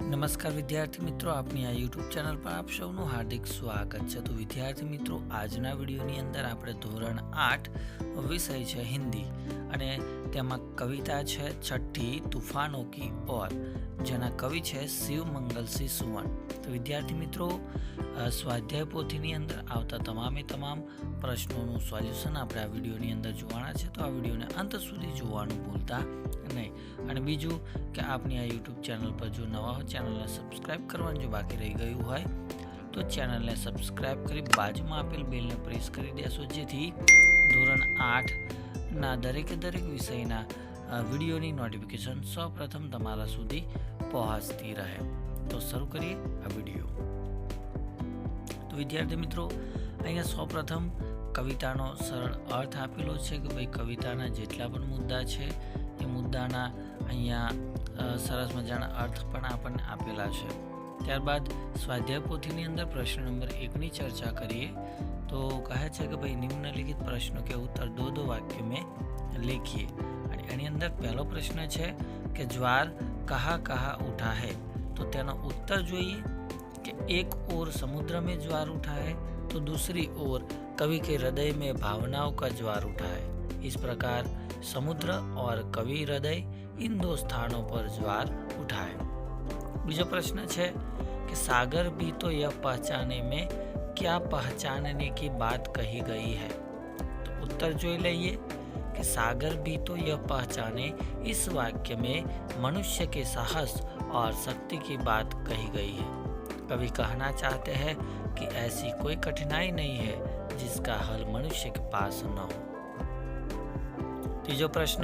નમસ્કાર વિદ્યાર્થી મિત્રો, આપની આ યુટ્યુબ ચેનલ પર આપ સૌનું હાર્દિક સ્વાગત છે। તો વિદ્યાર્થી મિત્રો, આજના વિડીયોની અંદર આપણે ધોરણ 8 વિષય છે હિન્દી અને તેમાં કવિતા છે છઠ્ઠી તूफानों की ओर, જેના કવિ છે શિવ મંગલસિંહ સુવર્ણ। તો વિદ્યાર્થી મિત્રો, સ્વાધ્યાય પોથીની અંદર આવતા તમામ પ્રશ્નોનું સોલ્યુશન આપણે આ વિડીયોની અંદર જોવાના છે। તો આ વિડીયોને અંત સુધી જોવાનું ભૂલતા નહીં। અને બીજું કે આપની આ યુટ્યુબ ચેનલ પર જો નવા हो ચેનલને સબસ્ક્રાઇબ કરવાનું જો બાકી રહી ગયું હોય તો ચેનલને સબસ્ક્રાઇબ કરી બાજુમાં આપેલ બેલને પ્રેસ કરી દેશો, જેથી ધોરણ 8ના દરેક વિષયના વિડીયોની નોટિફિકેશન સૌપ્રથમ તમારા સુધી પહોંચતી રહે। તો શરૂ કરીએ આ વિડીયો। તો વિદ્યાર્થી મિત્રો, અહીંયા સૌપ્રથમ કવિતાનો સરળ અર્થ આપેલો છે કે ભાઈ કવિતાના જેટલા પણ મુદ્દા છે એ મુદ્દાના અહીંયા સરસ મજાના અર્થ પણ આપણને આપેલા છે। ત્યારબાદ સ્વાધ્યાય પોથીની અંદર પ્રશ્ન નંબર 1ની ચર્ચા કરીએ તો કહે છે કે ભાઈ નિમ્નલિખિત प्रश्नों के उत्तर दो वाक्यों में लिखिए। અને એની અંદર પહેલો પ્રશ્ન છે કે જ્વાર कहाँ कहाँ उठा है, तो તેનો उत्तर જોઈએ कि एक ओर समुद्र में ज्वार उठा है तो दूसरी ओर कवि के हृदय में भावनाओं का ज्वार उठा है। इस प्रकार समुद्र और कवि हृदय इन दो स्थानों पर ज्वार उठाए। बीजो प्रश्न है कि सागर भी तो यह पहचाने में क्या पहचानने की बात कही गई है। तो उत्तर जो लीजिए कि सागर भी तो यह पहचाने, इस वाक्य में मनुष्य के साहस और शक्ति की बात कही गई है। कवि कहना चाहते हैं कि ऐसी कोई कठिनाई नहीं है जिसका हल मनुष्य के पास न हो। तीजो प्रश्न,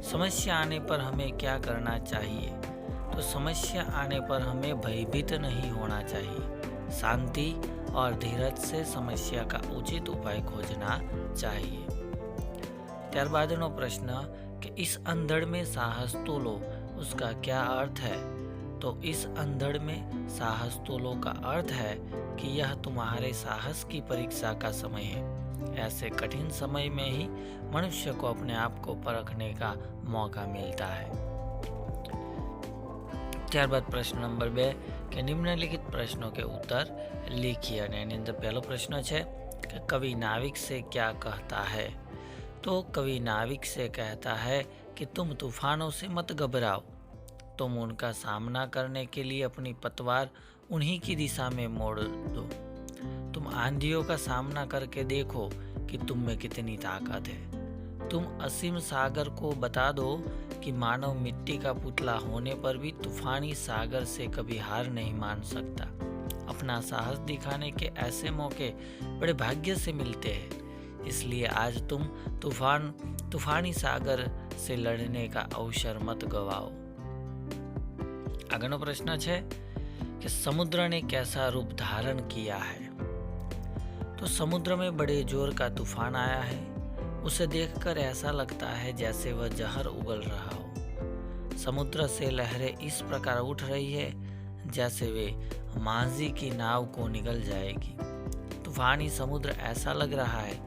समस्या आने पर हमें क्या करना चाहिए। तो समस्या आने पर हमें भयभीत नहीं होना चाहिए, शांति और धीरज से समस्या का उचित उपाय खोजना चाहिए। त्यारबादनो प्रश्न कि इस अंधड़ में साहस तोलो, उसका क्या अर्थ है। तो इस अंधड़ में साहस तोलो का अर्थ है कि यह तुम्हारे साहस की परीक्षा का समय है। ऐसे कठिन समय में ही मनुष्य को अपने आप को परखने का मौका मिलता है। ત્યારબાદ પ્રશ્ન નંબર 2 કે નિમ્નલિખિત પ્રશ્નों के उत्तर लिखिए। અને એની અંદર પહેલો પ્રશ્ન છે કે कवि नाविक से क्या कहता है। तो कवि नाविक से कहता है कि तुम तूफानों से मत घबराओ, तुम उनका सामना करने के लिए अपनी पतवार उन्हीं की दिशा में मोड़ दो। तुम आंधियों का सामना करके देखो कि तुम में कितनी ताकत है। तुम असीम सागर को बता दो कि मानव मिट्टी का पुतला होने पर भी तूफानी सागर से कभी हार नहीं मान सकता। अपना साहस दिखाने के ऐसे मौके बड़े भाग्य से मिलते हैं, इसलिए आज तुम तूफानी सागर से लड़ने का अवसर मत गवाओ। આગળનો પ્રશ્ન છે कि समुद्र ने कैसा रूप धारण किया है। तो समुद्र में बड़े जोर का तूफान आया है, उसे देखकर ऐसा लगता है जैसे वह जहर उगल रहा हो। समुद्र से लहरें इस प्रकार उठ रही है जैसे वे मांझी की नाव को निगल जाएगी। तूफानी समुद्र ऐसा लग रहा है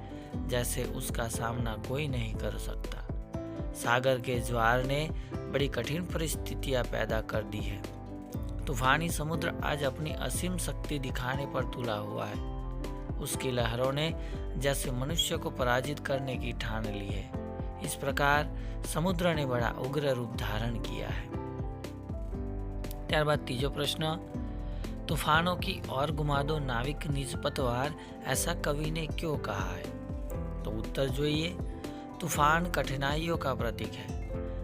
जैसे उसका सामना कोई नहीं कर सकता। सागर के ज्वार ने बड़ी कठिन परिस्थितियां पैदा कर दी है। तूफानी समुद्र आज अपनी असीम शक्ति दिखाने पर तुला हुआ है। उसकी लहरों ने जैसे मनुष्य को पराजित करने की ठान ली है। इस प्रकार समुद्र ने बड़ा उग्र रूप धारण किया है। त्यारबाद तीजो प्रश्न, तूफानों की ओर घुमा दो नाविक निज पतवार, ऐसा कवि ने क्यों कहा है। तो उत्तर જોઈએ, तूफान कठिनाइयों का प्रतीक है।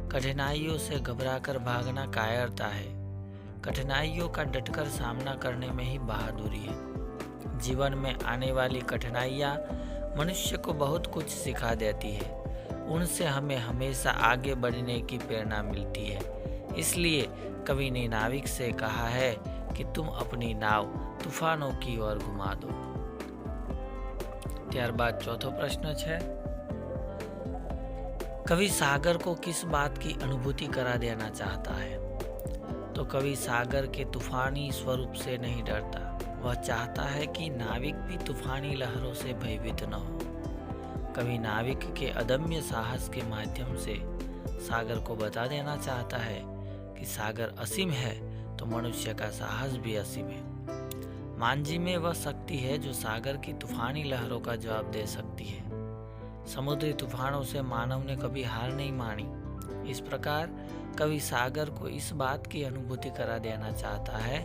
कठिनाइयों से घबराकर भागना कायरता है। कठिनाइयों का डटकर सामना करने में ही बहादुरी है। जीवन में आने वाली कठिनाइयाँ मनुष्य को बहुत कुछ सिखा देती है, उनसे हमें हमेशा आगे बढ़ने की प्रेरणा मिलती है। इसलिए कवि ने नाविक से कहा है कि तुम अपनी नाव तूफानों की ओर घुमा दो। ત્યારબાદ ચોથો પ્રશ્ન છે, कवि सागर को किस बात की अनुभूति करा देना चाहता है। तो कवि सागर के तूफानी स्वरूप से नहीं डरता, वह चाहता है कि नाविक भी तूफानी लहरों से भयभीत न हो। कवि नाविक के अदम्य साहस के माध्यम से सागर को बता देना चाहता है कि सागर असीम है तो मनुष्य का साहस भी असीम है। मांझी में वह शक्ति है जो सागर की तूफानी लहरों का जवाब दे सकती है। समुद्री तूफानों से मानव ने कभी हार नहीं मानी। इस प्रकार कवि सागर को इस बात की अनुभूति करा देना चाहता है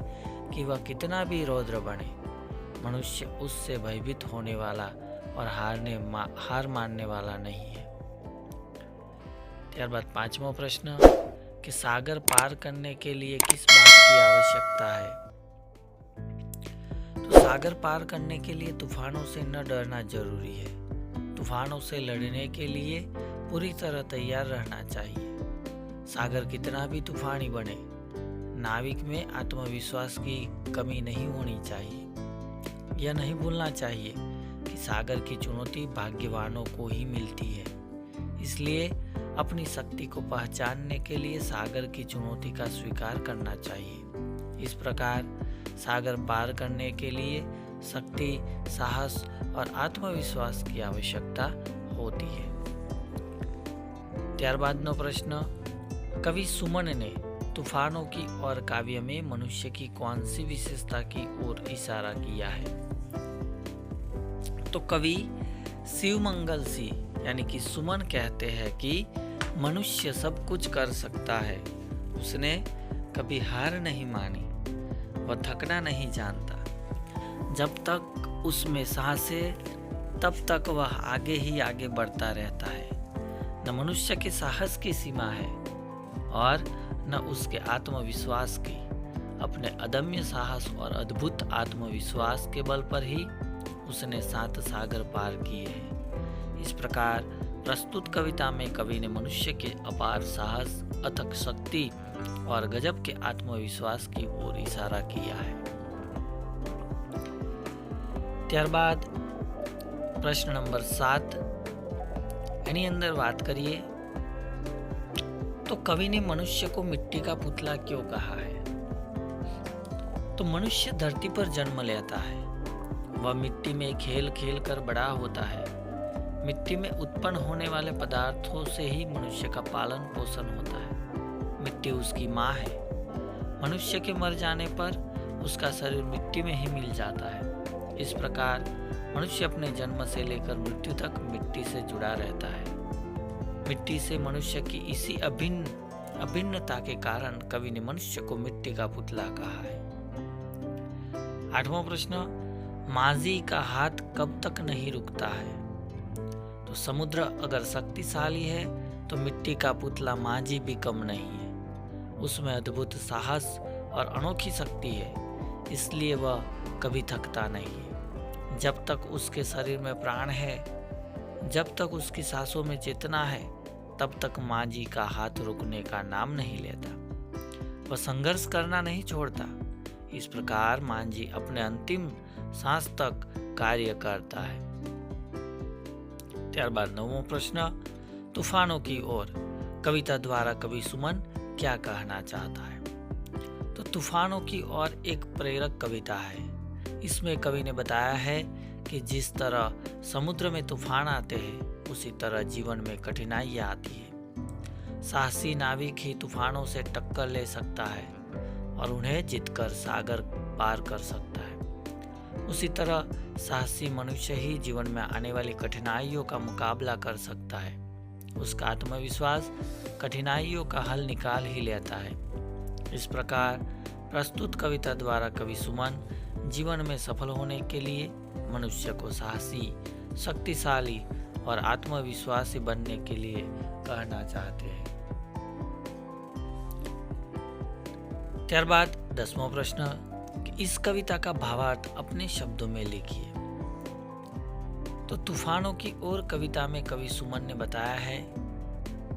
कि वह कितना भी रौद्र बने, मनुष्य उससे भयभीत होने वाला और हार मानने वाला नहीं है। त्यारबाद 5वां प्रश्न कि सागर पार करने के लिए किस बात की आवश्यकता है। तो सागर पार करने के लिए तूफानों से न डरना जरूरी है। तूफानों से लड़ने के लिए पूरी तरह तैयार रहना चाहिए। सागर कितना भी तूफानी बने, नाविक में आत्मविश्वास की कमी नहीं होनी चाहिए। यह नहीं भूलना चाहिए कि सागर की चुनौती भाग्यवानों को ही मिलती है। इसलिए अपनी शक्ति को पहचानने के लिए सागर की चुनौती का स्वीकार करना चाहिए। इस प्रकार सागर पार करने के लिए शक्ति, साहस और आत्मविश्वास की आवश्यकता होती है। त्यारबाद 9 प्रश्न, कवि सुमन ने तूफानों की और काव्य में मनुष्य की कौन सी विशेषता की ओर इशारा किया है। तो कवि शिवमंगल सिंह यानी कि सुमन कहते हैं कि मनुष्य सब कुछ कर सकता है। उसने कभी हार नहीं मानी, वह थकना नहीं जानता। जब तक उसमें सांसें तब तक वह आगे ही आगे बढ़ता रहता है। न मनुष्य के साहस की सीमा है और न उसके आत्मविश्वास की। अपने अदम्य साहस और अद्भुत आत्मविश्वास के बल पर ही उसने 7 सागर पार किए हैं। इस प्रकार प्रस्तुत कविता में कवि ने मनुष्य के अपार साहस, अथक शक्ति और गजब के आत्मविश्वास की ओर इशारा किया है। ત્યારબાદ પ્રશ્ન નંબર 7 એની અંદર વાત કરીએ तो कवि ने मनुष्य को मिट्टी का पुतला क्यों कहा है। तो मनुष्य धरती पर जन्म लेता है, वह मिट्टी में खेल खेल कर बड़ा होता है। मिट्टी में उत्पन्न होने वाले पदार्थों से ही मनुष्य का पालन पोषण होता है। मिट्टी उसकी माँ है। मनुष्य के मर जाने पर उसका शरीर मिट्टी में ही मिल जाता है। इस प्रकार मनुष्य अपने जन्म से लेकर मृत्यु तक मिट्टी से जुड़ा रहता है। मिट्टी से मनुष्य की इसी अभिन्नता के कारण कवि ने मनुष्य को मिट्टी का पुतला कहा है। 8वां प्रश्न, माझी का हाथ कब तक नहीं रुकता है। तो समुद्र अगर शक्तिशाली है तो मिट्टी का पुतला माझी भी कम नहीं है। उसमें अद्भुत साहस और अनोखी शक्ति है, इसलिए वह कभी थकता नहीं है। जब तक उसके शरीर में प्राण है, जब तक उसकी सांसों में चेतना है, तब तक माझी का हाथ रुकने का नाम नहीं लेता। वह संघर्ष करना नहीं छोड़ता। इस प्रकार माझी अपने अंतिम सांस तक कार्य करता है। त्यारबाद 9वां प्रश्न, तूफानों की ओर कविता द्वारा कवि सुमन क्या कहना चाहता है। तो तूफानों की ओर एक प्रेरक कविता है। इसमें कवि ने बताया है कि जिस तरह समुद्र में तूफान आते हैं, उसी तरह जीवन में कठिनाइयाँ आती है। साहसी नाविक ही तूफानों से टक्कर ले सकता है और उन्हें जीतकर सागर पार कर सकता है। उसी तरह साहसी मनुष्य ही जीवन में आने वाली कठिनाइयों का मुकाबला कर सकता है। उसका आत्मविश्वास कठिनाइयों का हल निकाल ही लेता है। इस प्रकार प्रस्तुत कविता द्वारा कवि सुमन जीवन में सफल होने के लिए मनुष्य को साहसी, शक्तिशाली और आत्मविश्वासी बनने के लिए कहना चाहते हैं। त्यारबाद 10वां प्रश्न, कि इस कविता का भावार्थ अपने शब्दों में लिखिए। तो तूफानों की ओर कविता में कवि सुमन ने बताया है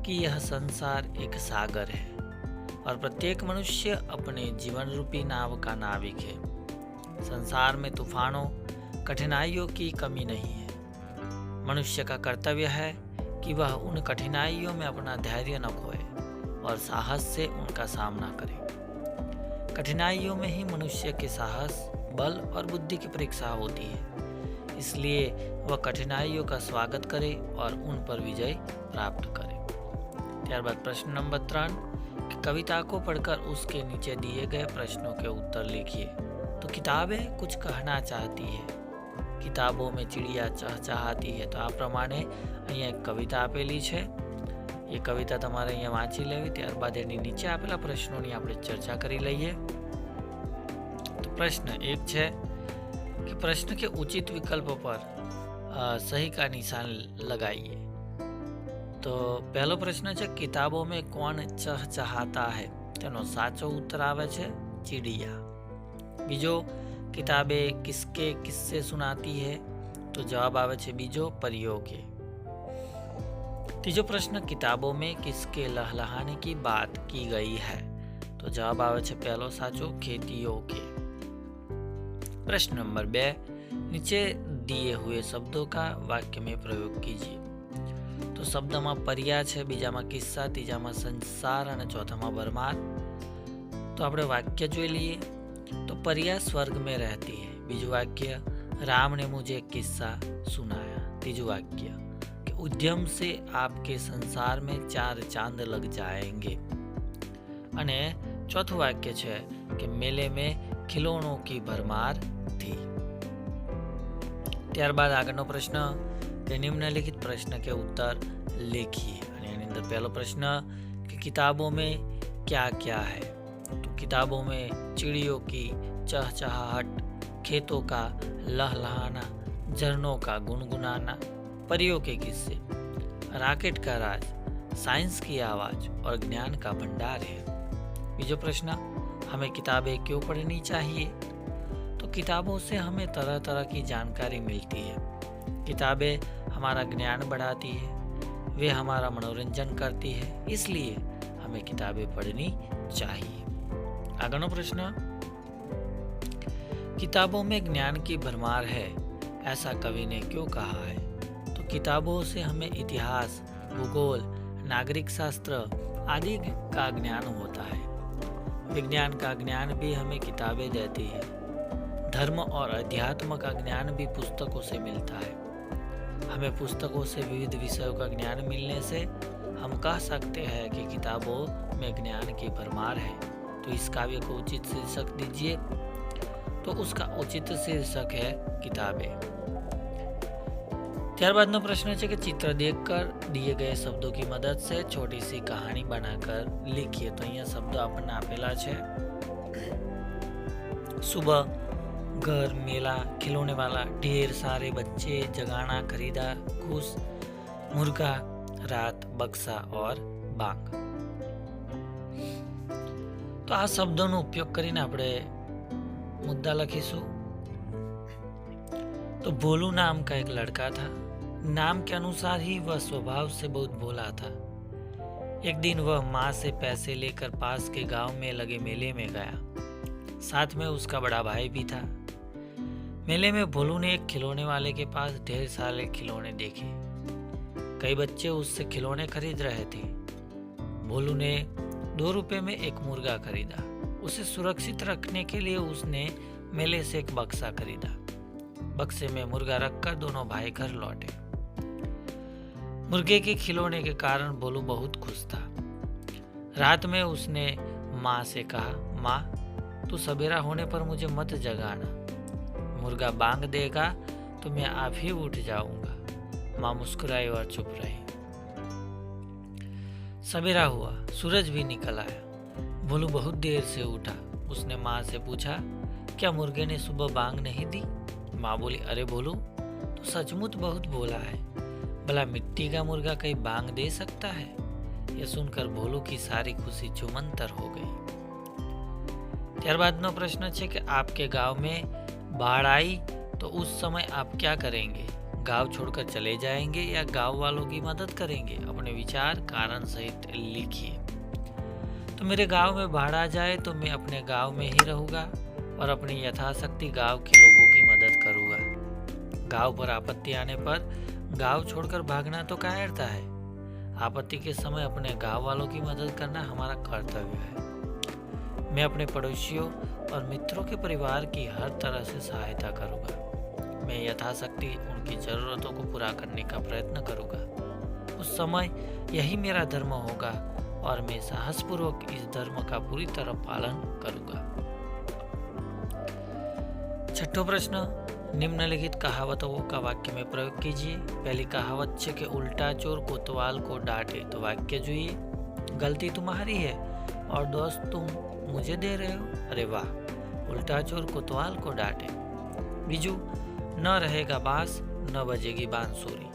कि यह संसार एक सागर है और प्रत्येक मनुष्य अपने जीवन रूपी नाव का नाविक है। संसार में तूफानों, कठिनाइयों की कमी नहीं है। मनुष्य का कर्तव्य है कि वह उन कठिनाइयों में अपना धैर्य न खोए और साहस से उनका सामना करे। कठिनाइयों में ही मनुष्य के साहस, बल और बुद्धि की परीक्षा होती है। इसलिए वह कठिनाइयों का स्वागत करे और उन पर विजय प्राप्त करे। त्यारबाद प्रश्न नंबर 3, कि कविता को पढ़कर उसके नीचे दिए गए प्रश्नों के उत्तर लिखिए। तो किताबें कुछ कहना चाहती है, किताबों में चिड़िया चहचहाती है। તો આ પ્રમાણે અહીંયા એક કવિતા આપેલી છે। એ કવિતા તમારે અહીંયા વાંચી લેવી, ત્યારબાદ એની નીચે આપેલા પ્રશ્નોની આપણે ચર્ચા કરી લઈએ। તો પ્રશ્ન 1 છે कि प्रश्न के उचित विकल्प पर सही का निशान लगाइए। तो पहलो प्रश्न है किताबों में कौन चहचहाता है, तेनो साचो उत्तर आवे छे चिड़िया। बीजो किताबें किसके किस्से सुनाती है, तो जवाब आवे छे बीजो परियों के। तीजो प्रश्न किताबों में किसके लहलहाने की बात की गई है, तो जवाब आवे छे पहलो साचो खेतियों के। प्रश्न नंबर 2, नीचे दिए हुए शब्दों का वाक्य में प्रयोग कीजिए। तो शब्द में परिया है, बीजा में किस्सा, तीजा में संसार और चौथा में भरमार। तो આપણે वाक्य જોઈ लिए। तो परिया स्वर्ग में रहती है। बीजू वाक्य राम ने मुझे किस्सा सुनाया। तीजू वाक्य कि उद्यम से आपके संसार में 4 चांद लग जाएंगे। अने चौथું वाक्य है कि मेले में खिलौनों की भरमार थी। ત્યારબાદ આગળનો પ્રશ્ન કે निम्नलिखित प्रश्न के उत्तर लिखिए। અને એની અંદર પહેલો પ્રશ્ન कि किताबों में क्या क्या है। तो किताबों में चिड़ियों की चहचहाहट, खेतों का लहलहाना, झरनों का गुनगुनाना, परियों के किस्से, रॉकेट का राज, साइंस की आवाज और ज्ञान का भंडार है। बीजो प्रश्न, हमें किताबें क्यों पढ़नी चाहिए। तो किताबों से हमें तरह तरह की जानकारी मिलती है। किताबें हमारा ज्ञान बढ़ाती है, वे हमारा मनोरंजन करती है, इसलिए हमें किताबें पढ़नी चाहिए। आगनो प्रश्न, किताबों में ज्ञान की भरमार है, ऐसा कवि ने क्यों कहा है। तो किताबों से हमें इतिहास, भूगोल, नागरिक शास्त्र आदि का ज्ञान होता है। विज्ञान का ज्ञान भी हमें किताबें देती है। धर्म और अध्यात्म का ज्ञान भी पुस्तकों से मिलता है। हमें पुस्तकों से विविध विषयों का ज्ञान मिलने से हम कह सकते हैं कि किताबों में ज्ञान की भरमार है। तो इस काव्य को उचित शीर्षक दीजिए। तो उसका उचित शीर्षक है किताबें। ત્યારબાદનો પ્રશ્ન છે કે चित्र देखकर दिए गए शब्दों की मदद से छोटी सी कहानी बनाकर लिखिए। तो અહીંયા શબ્દો આપણને આપેલા છે। सुबह, घर, मेला, खिलौने वाला, ढेर सारे बच्चे, जगाना, खरीदा, खुश, मुर्गा, रात, बक्सा और बांग। तो आ शब्दों उपयोग કરીને આપણે मुद्दा લખીશું। तो भोलू नाम का एक लड़का था। नाम के अनुसार ही वह स्वभाव से बहुत भोला था। एक दिन वह माँ से पैसे लेकर पास के गांव में लगे मेले में गया। साथ में उसका बड़ा भाई भी था। मेले में भोलू ने एक खिलौने वाले के पास ढेर सारे खिलौने देखे। कई बच्चे उससे खिलौने खरीद रहे थे। भोलू ने 2 रुपए में एक मुर्गा खरीदा। उसे सुरक्षित रखने के लिए उसने मेले से एक बक्सा खरीदा। बक्से में मुर्गा रखकर दोनों भाई घर लौटे। मुर्गे के खिलौने के कारण भोलू बहुत खुश था। रात में उसने माँ से कहा, माँ, तू सवेरा होने पर मुझे मत जगाना। मुर्गा बांग देगा तो मैं आप ही उठ जाऊंगा। माँ मुस्कुराई और चुप रही। सवेरा हुआ, सूरज भी निकल आया। भोलू बहुत देर से उठा। उसने माँ से पूछा, क्या मुर्गे ने सुबह बांग नहीं दी। माँ बोली, अरे भोलू, तो सचमुच बहुत भोला है। भला मिट्टी का मुर्गा कहीं बांग दे सकता है। यह सुनकर भोलू की सारी खुशी चुमंतर हो गई। ત્યારબાદનો પ્રશ્ન છે કે आपके गांव में बाढ़ आई तो उस समय आप क्या करेंगे। गांव छोड़कर चले जाएंगे या गांव वालों की मदद करेंगे। अपने विचार कारण सहित लिखिए। तो मेरे गांव में बाढ़ आ जाए तो मैं अपने गांव में ही रहूंगा और अपनी यथाशक्ति गांव के लोगों की मदद करूंगा। गांव पर आपत्ति आने पर गांव छोड़कर भागना तो कायरता है। आपत्ति के समय अपने गांव वालों की मदद करना हमारा कर्तव्य है। मैं अपने पड़ोसियों और मित्रों के परिवार की हर तरह से सहायता करूंगा। मैं यथाशक्ति उनकी ज़रूरतों को पूरा करने का प्रयत्न करूंगा। उस समय यही मेरा धर्म होगा और मैं साहसपूर्वक इस धर्म का पूरी तरह पालन करूंगा। छठो प्रश्न, निम्नलिखित कहावतों का वाक्य में प्रयोग कीजिए। पहली कहावत है कि उल्टा चोर कोतवाल को डांटे, तो वाक्य જોઈએ, गलती तुम्हारी है और दोस्त तुम मुझे दे रहे हो। अरे वाह, उल्टा चोर कोतवाल को डांटे। बीजू, न रहेगा बांस न बजेगी बांसुरी,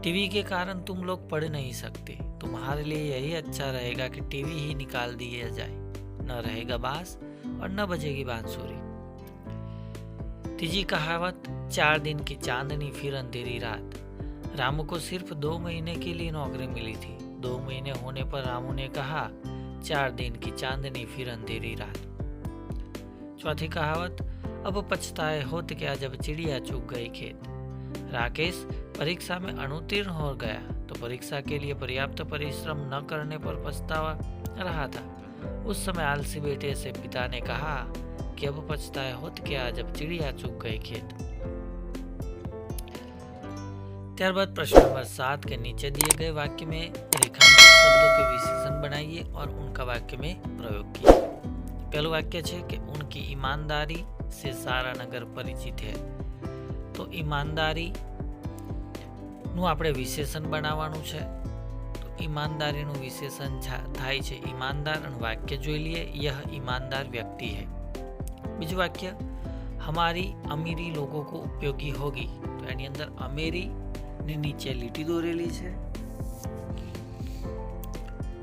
टीवी के कारण तुम लोग पढ़ नहीं सकते, तुम्हारे लिए यही अच्छा रहेगा कि टीवी ही निकाल दिया जाए। न रहेगा बांस और न बजेगी बांसुरी। तीजी कहावत, 4 दिन की चांदनी फिर अंधेरी रात। रामू को सिर्फ 2 महीने के लिए नौकरी मिली थी। 2 महीने होने पर रामू ने कहा, 4 दिन की चांदनी फिर अंधेरी रात। चौथी कहावत, अब पछताए होत क्या जब चिड़िया चुग गई खेत। राकेश परीक्षा में अनुत्तीर्ण हो गया तो परीक्षा के लिए पर्याप्त परिश्रम न करने पर पछतावा रहा था। उस समय आलसी बेटे से पिता ने कहा कि अब पछताए होत क्या जब चिड़िया चुग गई खेत। ત્યારબાદ प्रश्न नंबर 7 के नीचे दिए गए वाक्य में रेखांकित शब्दों के विशेषण बनाइए और उनका वाक्य में प्रयोग कीजिए। पहला वाक्य है कि उनकी ईमानदारी से सारा नगर परिचित है। तो ईमानदारी નું આપણે વિશેષણ બનાવવાનું છે। તો ઈમાનદારીનું વિશેષણ થાય છે ઈમાનદાર અને વાક્ય જોઈ લઈએ, यह ईमानदार व्यक्ति है। બીજું વાક્ય, हमारी अमीरी लोगों को उपयोगी होगी। तो એની અંદર અમીરી ની નીચે લીટી દોરેલી છે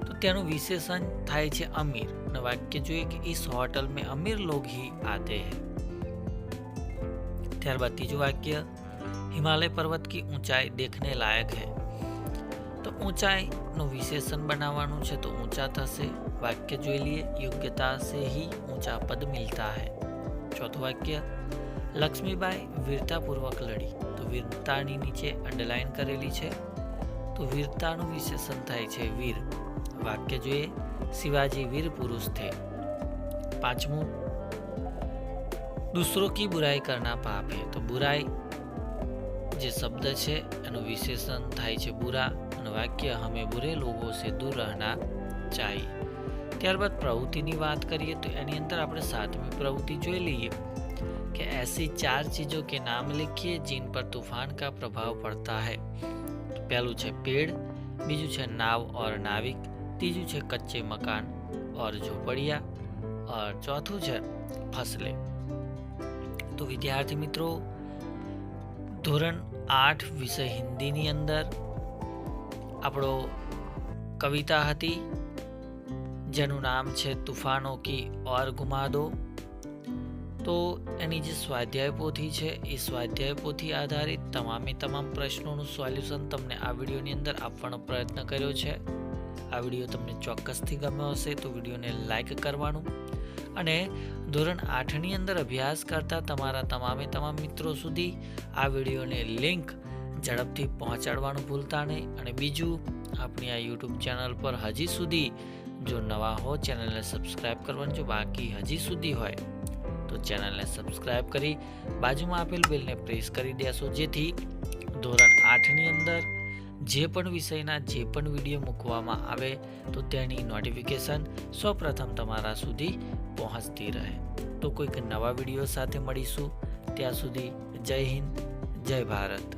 તો તેનું વિશેષણ થાય છે અમીર અને વાક્ય જોઈએ કે इस होटल में अमीर लोग ही आते हैं। ત્યારબાદ ત્રીજું વાક્ય, हिमालय पर्वत की ऊंचाई देखने लायक है। तो ऊंचाई नो विशेषण बनावવાનું છે तो ऊंचा થશે। वाक्य જોઈ लिए, योग्यता से ही ऊंचा पद मिलता है। चौथું वाक्य, लक्ष्मीबाई वीरता पूर्वक लड़ी। तो वीरताની નીચે અંડરલાઈન કરેલી છે તો વીરતાનું વિશેષણ થાય છે વીર। વાક્ય જોઈએ, शिवाजी वीर पुरुष थे। પાંચમું, दूसरों की बुराई करना पाप है। तो बुराई જે શબ્દ છે એનું વિશેષણ થાય છે बुरा અને વાક્ય, हमें बुरे लोगों से दूर रहना चाहिए। ત્યારબાદ પ્રવૃત્તિની વાત કરીએ તો એની અંદર આપણે 7મી પ્રવૃત્તિ જોઈ લઈએ कि ऐसी 4 चीजों के नाम लिखिए जिन पर तूफान का प्रभाव पड़ता है। तो पहलू है पेड़, बीजू है नाव और नाविक, तीजू है कच्चे मकान और झोपड़िया और चौथું है फसलें। तो विद्यार्थी मित्रों, ધોરણ 8 વિષય હિન્દીની અંદર આપણો કવિતા હતી જેનું નામ છે તૂફાનો કી ઓર ઘુમા દો। તો એની જે સ્વાધ્યાય પોથી છે એ સ્વાધ્યાય પોથી આધારિત તમામ પ્રશ્નોનું સોલ્યુશન તમને આ વિડીયોની અંદર આપવાનો પ્રયત્ન કર્યો છે। આ વિડીયો તમને ચોક્કસથી ગમ્યો હશે તો વિડીયોને લાઈક કરવાનું અને ધોરણ 8ની અંદર અભ્યાસ કરતા તમારા તમામ મિત્રો સુધી આ વિડીયોને લિંક ઝડપથી પહોંચાડવાનું ભૂલતા નહીં। અને બીજું, આપણી આ યુટ્યુબ ચેનલ પર હજી સુધી જો નવા હો ચેનલને સબસ્ક્રાઈબ કરવાનું જો બાકી હજી સુધી હોય તો ચેનલને સબસ્ક્રાઈબ કરી બાજુમાં આપેલ બેલને પ્રેસ કરી દેશો જેથી ધોરણ 8ની અંદર જે પણ વિષયના જે પણ વિડીયો મૂકવામાં આવે તો તેની નોટિફિકેશન સૌપ્રથમ તમારા સુધી પહોંચતી રહે। તો કોઈક નવા વિડીયો સાથે મળીશું, ત્યાં સુધી જય હિન્દ, જય ભારત।